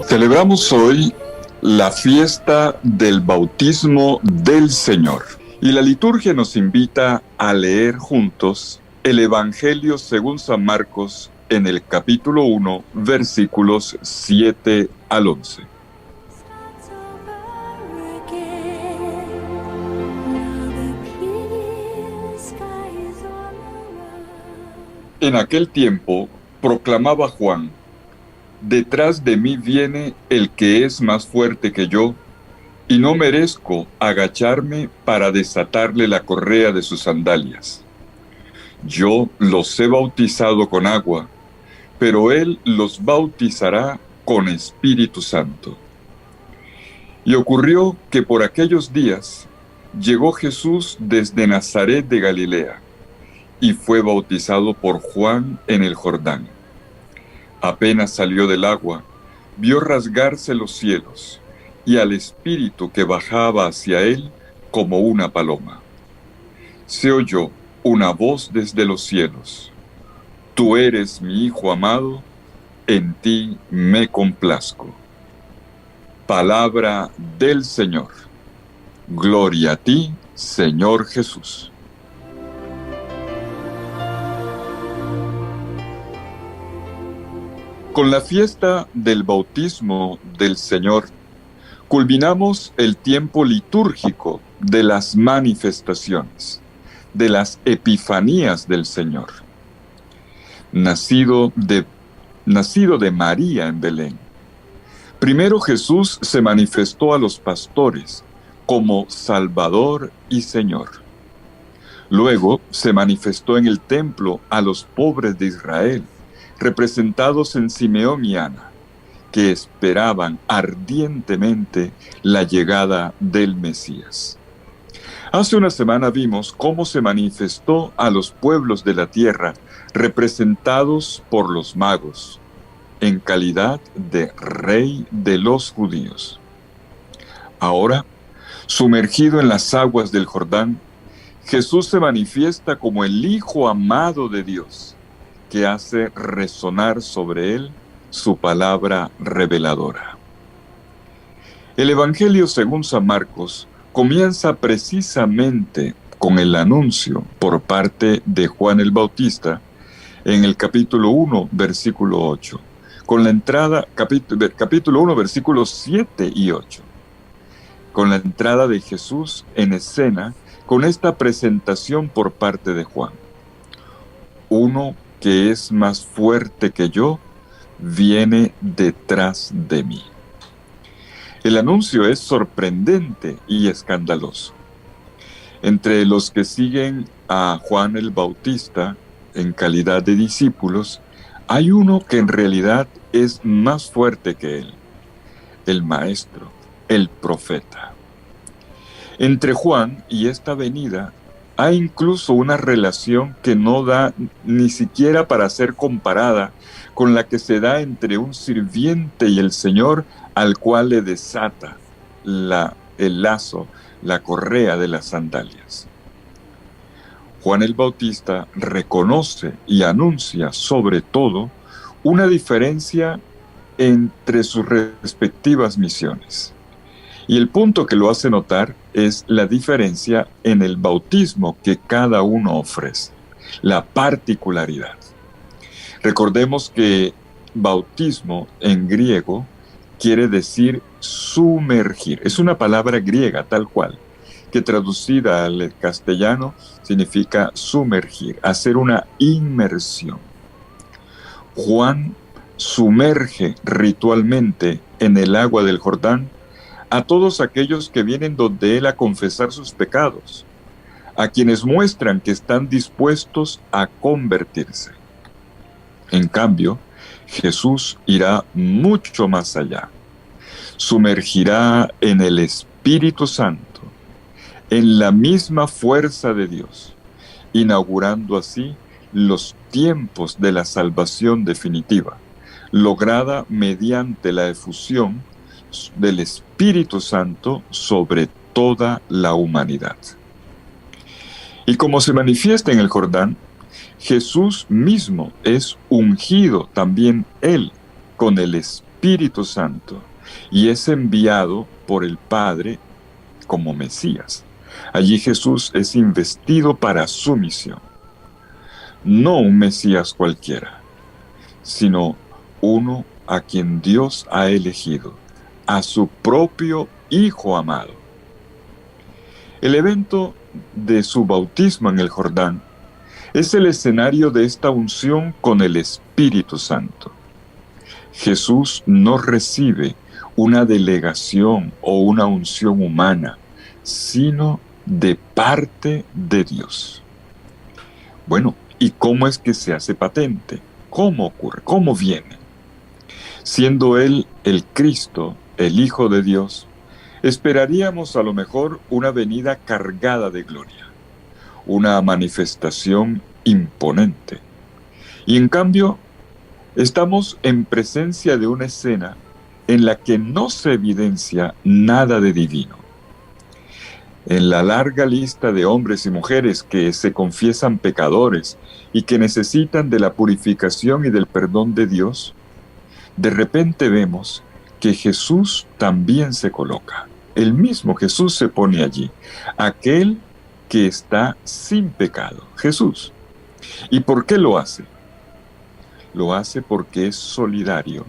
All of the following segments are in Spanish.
Celebramos hoy la fiesta del bautismo del Señor. Y la liturgia nos invita a leer juntos el Evangelio según San Marcos en el capítulo 1, versículos 7 al 11. En aquel tiempo proclamaba Juan: detrás de mí viene el que es más fuerte que yo, y no merezco agacharme para desatarle la correa de sus sandalias. Yo los he bautizado con agua, pero él los bautizará con Espíritu Santo. Y ocurrió que por aquellos días llegó Jesús desde Nazaret de Galilea, y fue bautizado por Juan en el Jordán. Apenas salió del agua, vio rasgarse los cielos, y al Espíritu que bajaba hacia él como una paloma. Se oyó una voz desde los cielos: Tú eres mi Hijo amado, en ti me complazco. Palabra del Señor. Gloria a ti, Señor Jesús. Con la fiesta del bautismo del Señor, culminamos el tiempo litúrgico de las manifestaciones, de las epifanías del Señor. Nacido de María en Belén. Primero Jesús se manifestó a los pastores como Salvador y Señor. Luego se manifestó en el templo a los pobres de Israel, representados en Simeón y Ana, que esperaban ardientemente la llegada del Mesías. Hace una semana vimos cómo se manifestó a los pueblos de la tierra, representados por los magos, en calidad de Rey de los judíos. Ahora, sumergido en las aguas del Jordán, Jesús se manifiesta como el Hijo amado de Dios, que hace resonar sobre él su palabra reveladora. El Evangelio según San Marcos comienza precisamente con el anuncio por parte de Juan el Bautista en el capítulo 1, versículo 8, con la entrada, capítulo 1, versículos 7 y 8, con la entrada de Jesús en escena con esta presentación por parte de Juan. Uno que es más fuerte que yo, viene detrás de mí. El anuncio es sorprendente y escandaloso. Entre los que siguen a Juan el Bautista en calidad de discípulos, hay uno que en realidad es más fuerte que él, el Maestro, el Profeta. Entre Juan y esta venida hay incluso una relación que no da ni siquiera para ser comparada con la que se da entre un sirviente y el Señor, al cual le desata el lazo, la correa de las sandalias. Juan el Bautista reconoce y anuncia sobre todo una diferencia entre sus respectivas misiones. Y el punto que lo hace notar es la diferencia en el bautismo que cada uno ofrece, la particularidad. Recordemos que bautismo en griego quiere decir sumergir. Es una palabra griega tal cual, que traducida al castellano significa sumergir, hacer una inmersión. Juan sumerge ritualmente en el agua del Jordán a todos aquellos que vienen donde él a confesar sus pecados, a quienes muestran que están dispuestos a convertirse. En cambio, Jesús irá mucho más allá. Sumergirá en el Espíritu Santo, en la misma fuerza de Dios, inaugurando así los tiempos de la salvación definitiva, lograda mediante la efusión del Espíritu Santo sobre toda la humanidad. Y como se manifiesta en el Jordán, Jesús mismo es ungido también él con el Espíritu Santo y es enviado por el Padre como Mesías. Allí Jesús es investido para su misión. No un Mesías cualquiera, sino uno a quien Dios ha elegido, a su propio Hijo amado. El evento de su bautismo en el Jordán es el escenario de esta unción con el Espíritu Santo. Jesús no recibe una delegación o una unción humana, sino de parte de Dios. Bueno, ¿y cómo es que se hace patente? ¿Cómo ocurre? ¿Cómo viene? Siendo Él el Cristo, el Hijo de Dios, esperaríamos a lo mejor una venida cargada de gloria, una manifestación imponente. Y en cambio, estamos en presencia de una escena en la que no se evidencia nada de divino. En la larga lista de hombres y mujeres que se confiesan pecadores y que necesitan de la purificación y del perdón de Dios, de repente vemos que Jesús también se coloca. El mismo Jesús se pone allí, aquel que está sin pecado, Jesús. ¿Y por qué lo hace? Lo hace porque es solidario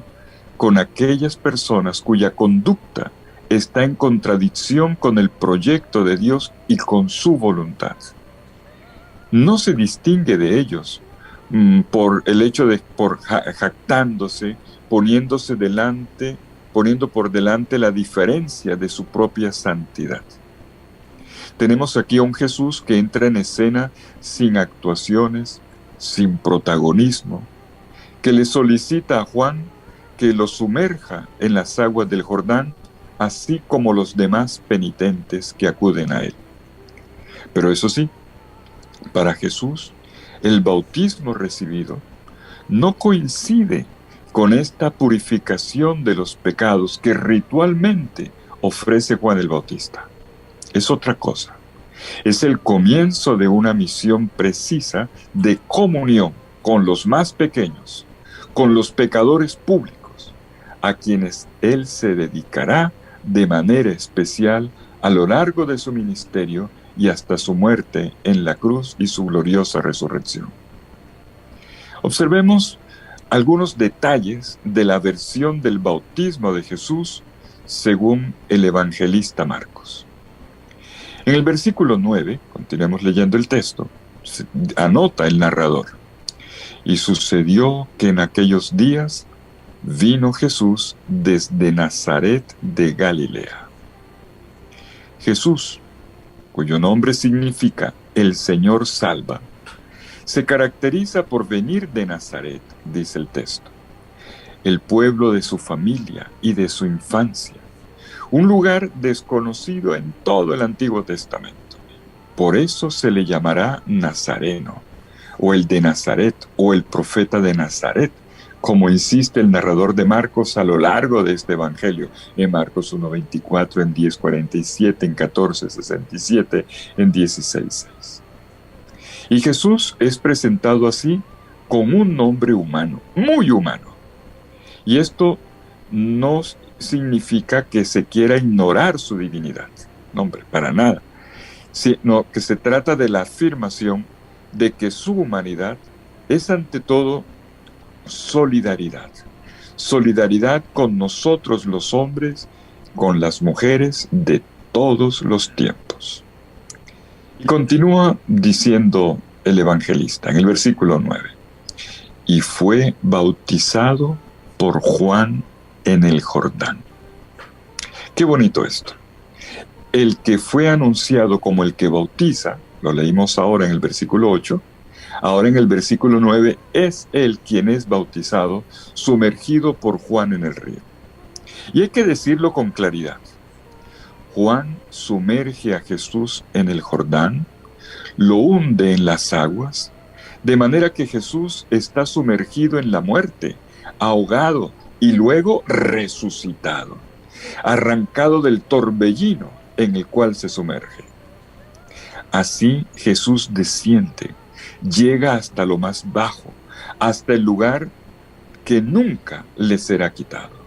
con aquellas personas cuya conducta está en contradicción con el proyecto de Dios y con su voluntad. No se distingue de ellos por el hecho de, jactándose, poniendo por delante la diferencia de su propia santidad. Tenemos aquí a un Jesús que entra en escena sin actuaciones, sin protagonismo, que le solicita a Juan que lo sumerja en las aguas del Jordán, así como los demás penitentes que acuden a él. Pero eso sí, para Jesús, el bautismo recibido no coincide con esta purificación de los pecados que ritualmente ofrece Juan el Bautista. Es otra cosa. Es el comienzo de una misión precisa de comunión con los más pequeños, con los pecadores públicos, a quienes él se dedicará de manera especial a lo largo de su ministerio y hasta su muerte en la cruz y su gloriosa resurrección. Observemos algunos detalles de la versión del bautismo de Jesús según el evangelista Marcos. En el versículo 9, continuemos leyendo el texto, anota el narrador: y sucedió que en aquellos días vino Jesús desde Nazaret de Galilea. Jesús, cuyo nombre significa el Señor salva, se caracteriza por venir de Nazaret, dice el texto, el pueblo de su familia y de su infancia, un lugar desconocido en todo el Antiguo Testamento. Por eso se le llamará Nazareno, o el de Nazaret, o el profeta de Nazaret, como insiste el narrador de Marcos a lo largo de este evangelio, en Marcos 1:24, en 10:47, en 14:67, en 16:6. Y Jesús es presentado así con un nombre humano, muy humano. Y esto no significa que se quiera ignorar su divinidad, no, hombre, para nada, sino que se trata de la afirmación de que su humanidad es ante todo solidaridad. Solidaridad con nosotros los hombres, con las mujeres de todos los tiempos. Y continúa diciendo el evangelista en el versículo 9: y fue bautizado por Juan en el Jordán. Qué bonito esto. El que fue anunciado como el que bautiza, lo leímos ahora en el versículo 8, ahora en el versículo 9, es él quien es bautizado, sumergido por Juan en el río. Y hay que decirlo con claridad. Juan sumerge a Jesús en el Jordán, lo hunde en las aguas, de manera que Jesús está sumergido en la muerte, ahogado y luego resucitado, arrancado del torbellino en el cual se sumerge. Así Jesús desciende, llega hasta lo más bajo, hasta el lugar que nunca le será quitado.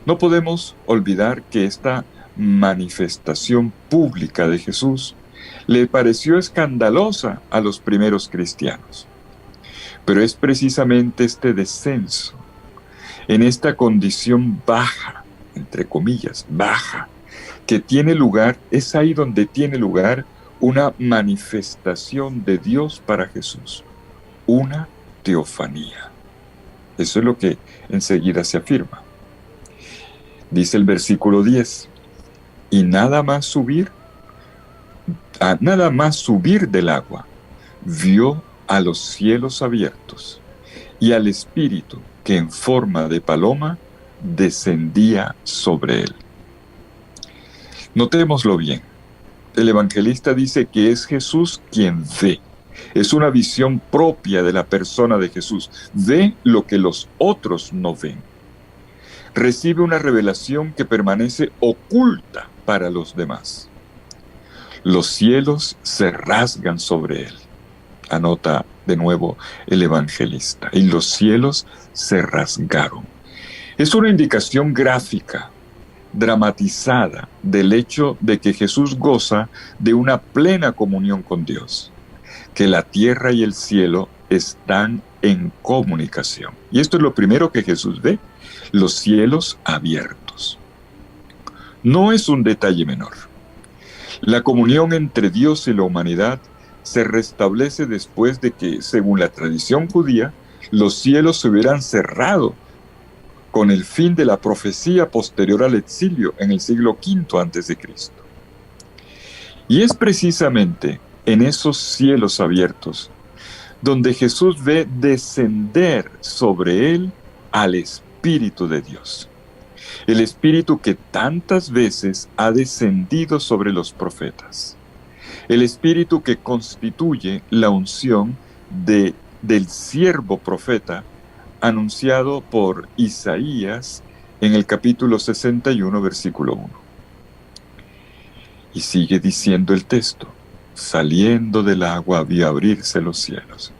No podemos olvidar que esta manifestación pública de Jesús le pareció escandalosa a los primeros cristianos. Pero es precisamente este descenso, en esta condición baja, entre comillas, baja, que tiene lugar, es ahí donde tiene lugar una manifestación de Dios para Jesús, una teofanía. Eso es lo que enseguida se afirma. Dice el versículo 10, y nada más subir del agua, vio a los cielos abiertos y al Espíritu que en forma de paloma descendía sobre él. Notémoslo bien. El evangelista dice que es Jesús quien ve. Es una visión propia de la persona de Jesús. Ve lo que los otros no ven. Recibe una revelación que permanece oculta para los demás. Los cielos se rasgan sobre él. Anota de nuevo el evangelista. Y los cielos se rasgaron. Es una indicación gráfica, dramatizada, del hecho de que Jesús goza de una plena comunión con Dios, que la tierra y el cielo están en comunicación. Y esto es lo primero que Jesús ve, los cielos abiertos. No es un detalle menor. La comunión entre Dios y la humanidad se restablece después de que, según la tradición judía, los cielos se hubieran cerrado con el fin de la profecía posterior al exilio en el siglo V a.C. Y es precisamente en esos cielos abiertos donde Jesús ve descender sobre él al Espíritu de Dios. El Espíritu que tantas veces ha descendido sobre los profetas. El Espíritu que constituye la unción del siervo profeta anunciado por Isaías en el capítulo 61, versículo 1. Y sigue diciendo el texto, saliendo del agua vio abrirse los cielos.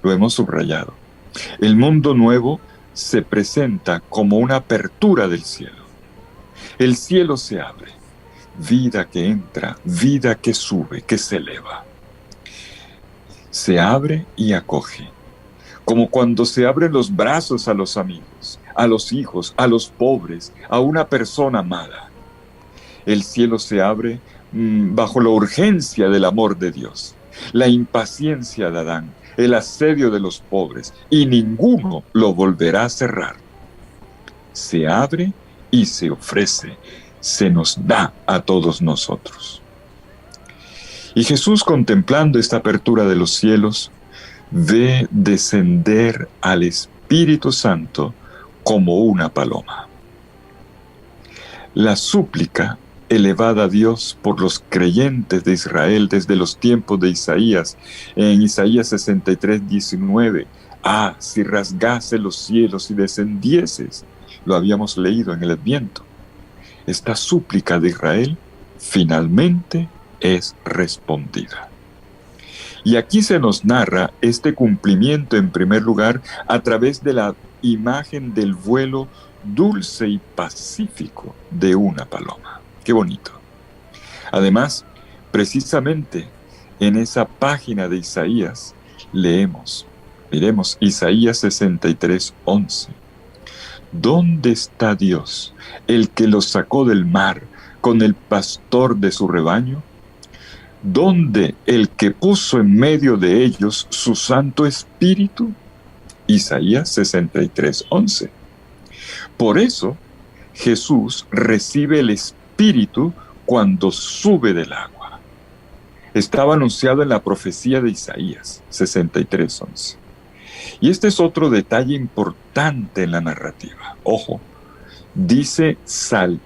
Lo hemos subrayado. El mundo nuevo se presenta como una apertura del cielo. El cielo se abre. Vida que entra, vida que sube, que se eleva. Se abre y acoge. Como cuando se abren los brazos a los amigos, a los hijos, a los pobres, a una persona amada. El cielo se abre bajo la urgencia del amor de Dios, la impaciencia de Adán, el asedio de los pobres, y ninguno lo volverá a cerrar. Se abre y se ofrece, se nos da a todos nosotros. Y Jesús, contemplando esta apertura de los cielos, ve descender al Espíritu Santo como una paloma. La súplica elevada a Dios por los creyentes de Israel desde los tiempos de Isaías, en Isaías 63, 19, si rasgase los cielos y descendieses, lo habíamos leído en el Adviento. Esta súplica de Israel finalmente es respondida. Y aquí se nos narra este cumplimiento en primer lugar a través de la imagen del vuelo dulce y pacífico de una paloma. ¡Qué bonito! Además, precisamente en esa página de Isaías miremos Isaías 63, 11. ¿Dónde está Dios, el que los sacó del mar con el pastor de su rebaño? ¿Dónde el que puso en medio de ellos su Santo Espíritu? Isaías 63, 11. Por eso, Jesús recibe el Espíritu cuando sube del agua. Estaba anunciado en la profecía de Isaías 63, 11. Y este es otro detalle importante en la narrativa. Ojo,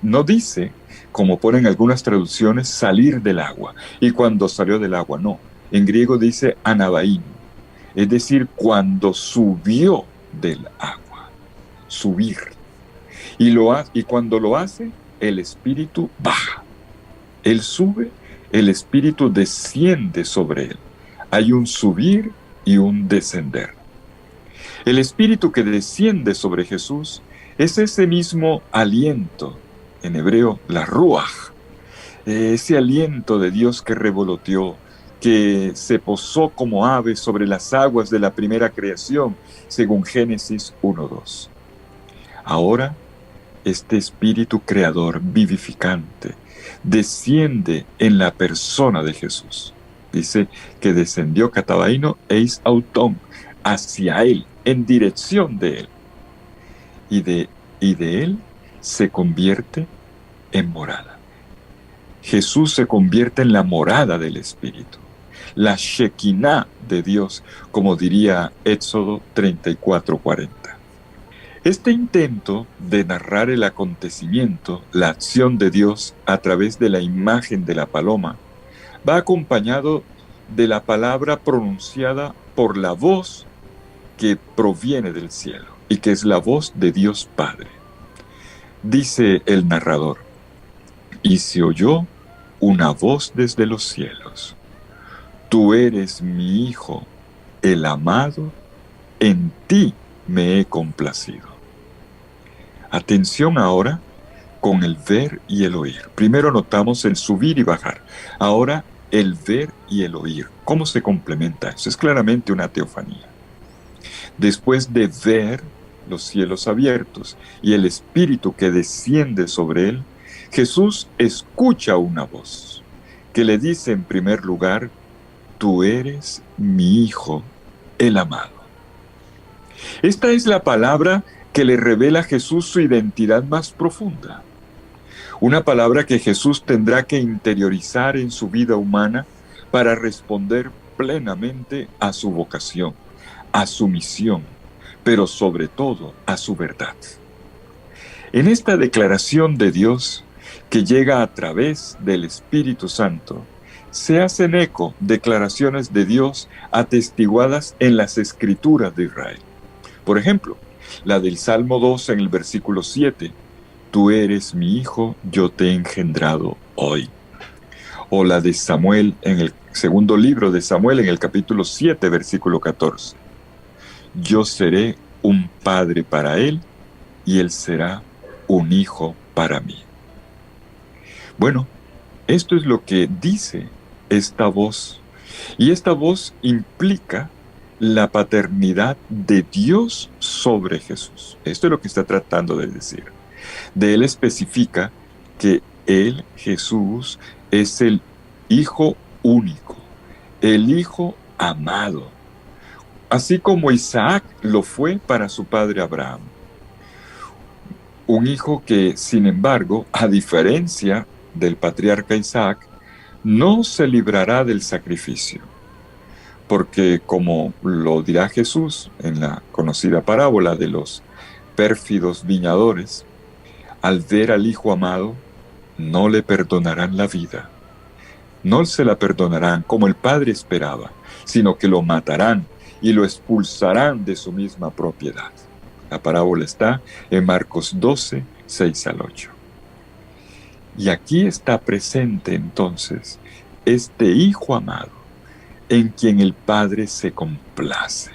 no dice, como ponen algunas traducciones, salir del agua. Y cuando salió del agua, no. En griego dice anabaín, es decir, cuando subió del agua. Subir. Y cuando lo hace, el Espíritu baja. Él sube, el Espíritu desciende sobre él. Hay un subir y un descender. El Espíritu que desciende sobre Jesús Es ese mismo aliento, en hebreo, la ruaj, ese aliento de Dios que revoloteó, que se posó como ave sobre las aguas de la primera creación, según Génesis 1:2. Ahora, este espíritu creador vivificante desciende en la persona de Jesús. Dice que descendió catabaino eis autón, hacia él, en dirección de él. Y de él se convierte en morada. Jesús se convierte en la morada del Espíritu, la Shekinah de Dios, como diría Éxodo 34:40. Este intento de narrar el acontecimiento, la acción de Dios a través de la imagen de la paloma, va acompañado de la palabra pronunciada por la voz que proviene del cielo y que es la voz de Dios Padre. Dice el narrador: y se oyó una voz desde los cielos: tú eres mi Hijo, el amado, en ti me he complacido. Atención ahora con el ver y el oír. Primero notamos el subir y bajar. Ahora el ver y el oír. ¿Cómo se complementa eso? Es claramente una teofanía. Después de ver los cielos abiertos y el Espíritu que desciende sobre él, Jesús escucha una voz que le dice en primer lugar: tú eres mi Hijo, el amado. Esta es la palabra que le revela a Jesús su identidad más profunda. Una palabra que Jesús tendrá que interiorizar en su vida humana para responder plenamente a su vocación, a su misión, pero sobre todo a su verdad. En esta declaración de Dios, que llega a través del Espíritu Santo, se hacen eco declaraciones de Dios atestiguadas en las Escrituras de Israel. Por ejemplo, la del Salmo 2 en el versículo 7, tú eres mi Hijo, yo te he engendrado hoy. O la de Samuel en el segundo libro de Samuel en el capítulo 7, versículo 14. Yo seré un padre para él y él será un hijo para mí. Bueno, esto es lo que dice esta voz. Y esta voz implica la paternidad de Dios sobre Jesús. Esto es lo que está tratando de decir. De él especifica que él, Jesús, es el Hijo único, el Hijo amado, así como Isaac lo fue para su padre Abraham. Un hijo que, sin embargo, a diferencia del patriarca Isaac, no se librará del sacrificio. Porque, como lo dirá Jesús en la conocida parábola de los pérfidos viñadores, al ver al Hijo amado, no le perdonarán la vida. No se la perdonarán como el Padre esperaba, sino que lo matarán y lo expulsarán de su misma propiedad. La parábola está en Marcos 12, 6-8. Y aquí está presente entonces este Hijo amado, en quien el Padre se complace.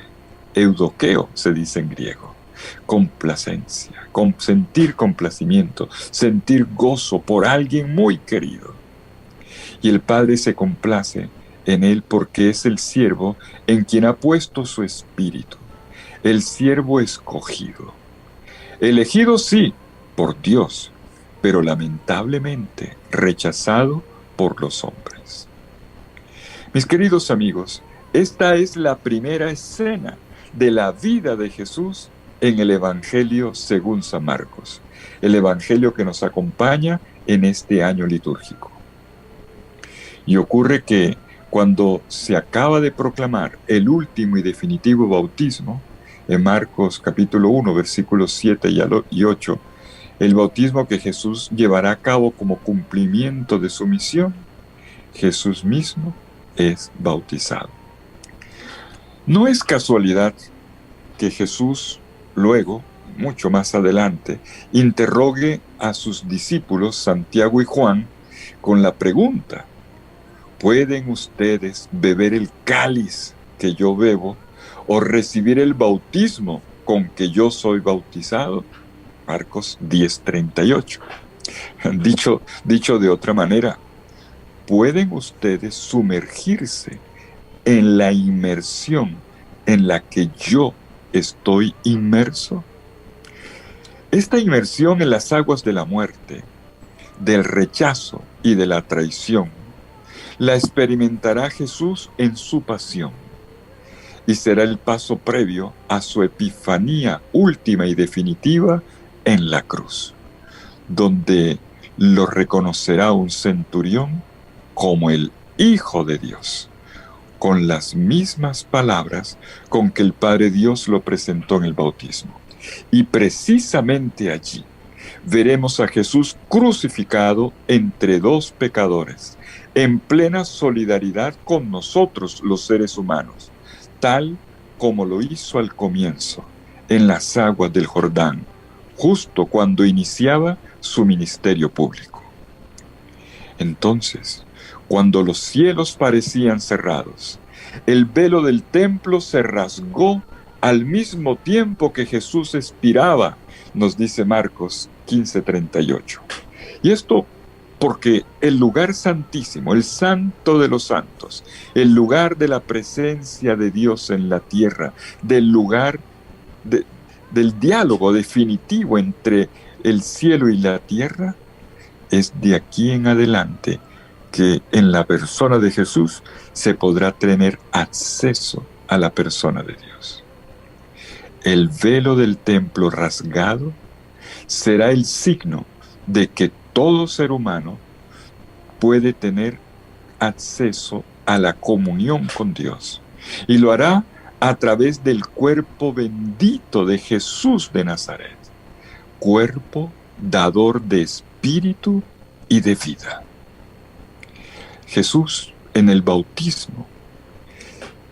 Eudokeo se dice en griego. Complacencia, sentir complacimiento, sentir gozo por alguien muy querido. Y el Padre se complace en él porque es el siervo en quien ha puesto su espíritu, el siervo escogido. Elegido sí, por Dios, pero lamentablemente rechazado por los hombres. Mis queridos amigos, esta es la primera escena de la vida de Jesús en el Evangelio según San Marcos, el Evangelio que nos acompaña en este año litúrgico. Y ocurre que cuando se acaba de proclamar el último y definitivo bautismo, en Marcos capítulo 1, versículos 7 y 8, el bautismo que Jesús llevará a cabo como cumplimiento de su misión, Jesús mismo es bautizado. No es casualidad que Jesús luego, mucho más adelante, interrogue a sus discípulos Santiago y Juan con la pregunta: ¿pueden ustedes beber el cáliz que yo bebo o recibir el bautismo con que yo soy bautizado? Marcos 10:38. Dicho de otra manera, ¿pueden ustedes sumergirse en la inmersión en la que yo estoy inmerso? Esta inmersión en las aguas de la muerte, del rechazo y de la traición, la experimentará Jesús en su pasión y será el paso previo a su epifanía última y definitiva en la cruz, donde lo reconocerá un centurión como el Hijo de Dios, con las mismas palabras con que el Padre Dios lo presentó en el bautismo. Y precisamente allí veremos a Jesús crucificado entre dos pecadores, en plena solidaridad con nosotros los seres humanos, tal como lo hizo al comienzo, en las aguas del Jordán, justo cuando iniciaba su ministerio público. Entonces, cuando los cielos parecían cerrados, el velo del templo se rasgó al mismo tiempo que Jesús expiraba, nos dice Marcos 15:38. Y esto porque el lugar santísimo, el santo de los santos, el lugar de la presencia de Dios en la tierra, del lugar del diálogo definitivo entre el cielo y la tierra, es de aquí en adelante que en la persona de Jesús se podrá tener acceso a la persona de Dios. El velo del templo rasgado será el signo de que todo ser humano puede tener acceso a la comunión con Dios. Y lo hará a través del cuerpo bendito de Jesús de Nazaret, cuerpo dador de espíritu y de vida. Jesús en el bautismo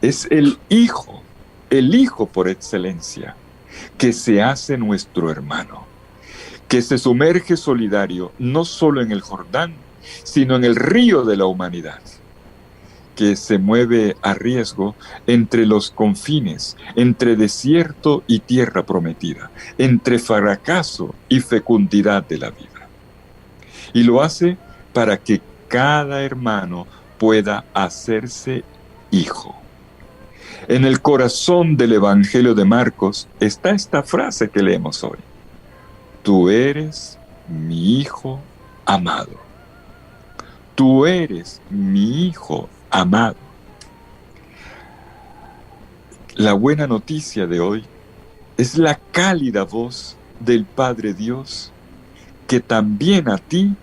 es el Hijo por excelencia, que se hace nuestro hermano, que se sumerge solidario no solo en el Jordán, sino en el río de la humanidad, que se mueve a riesgo entre los confines, entre desierto y tierra prometida, entre fracaso y fecundidad de la vida. Y lo hace para que cada hermano pueda hacerse hijo. En el corazón del Evangelio de Marcos está esta frase que leemos hoy: tú eres mi Hijo amado. Tú eres mi Hijo amado. La buena noticia de hoy es la cálida voz del Padre Dios, que también a ti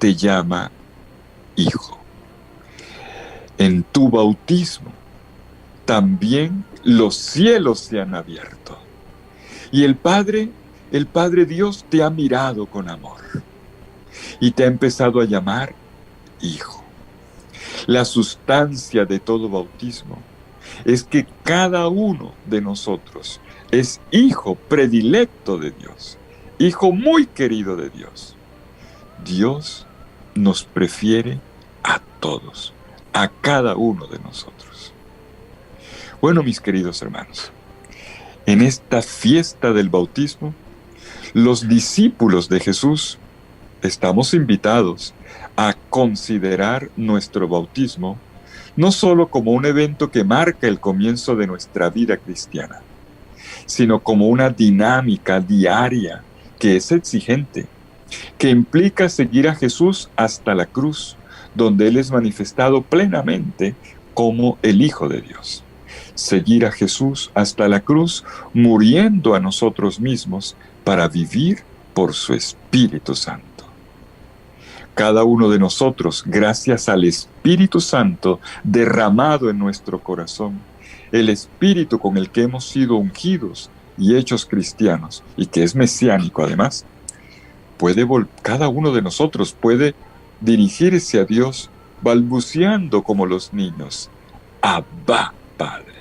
te llama hijo. En tu bautismo también los cielos se han abierto y el Padre Dios te ha mirado con amor y te ha empezado a llamar hijo. La sustancia de todo bautismo es que cada uno de nosotros es hijo predilecto de Dios, hijo muy querido de Dios. Dios nos prefiere a todos, a cada uno de nosotros. Bueno, mis queridos hermanos, en esta fiesta del bautismo, los discípulos de Jesús estamos invitados a considerar nuestro bautismo no solo como un evento que marca el comienzo de nuestra vida cristiana, sino como una dinámica diaria que es exigente, que implica seguir a Jesús hasta la cruz, donde Él es manifestado plenamente como el Hijo de Dios. Seguir a Jesús hasta la cruz, muriendo a nosotros mismos para vivir por su Espíritu Santo. Cada uno de nosotros, gracias al Espíritu Santo derramado en nuestro corazón, el Espíritu con el que hemos sido ungidos y hechos cristianos, y que es mesiánico además, cada uno de nosotros puede dirigirse a Dios balbuceando como los niños: Abba, Padre,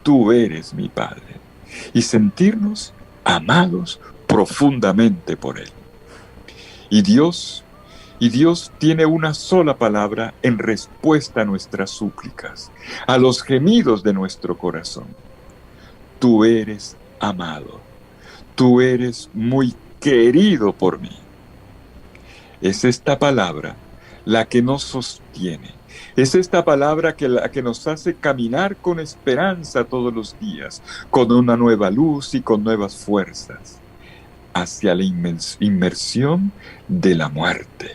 tú eres mi Padre, y sentirnos amados profundamente por Él. Y Dios tiene una sola palabra en respuesta a nuestras súplicas, a los gemidos de nuestro corazón: tú eres amado, tú eres muy querido por mí. Es esta palabra la que nos sostiene. Es esta palabra la que nos hace caminar con esperanza todos los días, con una nueva luz y con nuevas fuerzas, hacia la inmersión de la muerte,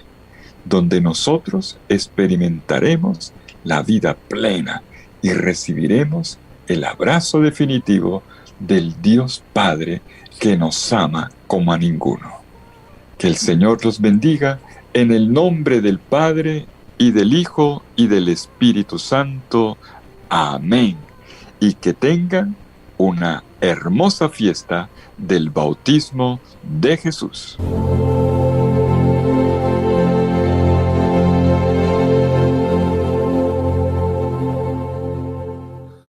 donde nosotros experimentaremos la vida plena y recibiremos el abrazo definitivo del Dios Padre que nos ama como a ninguno. Que el Señor los bendiga en el nombre del Padre y del Hijo y del Espíritu Santo. Amén. Y que tengan una hermosa fiesta del bautismo de Jesús.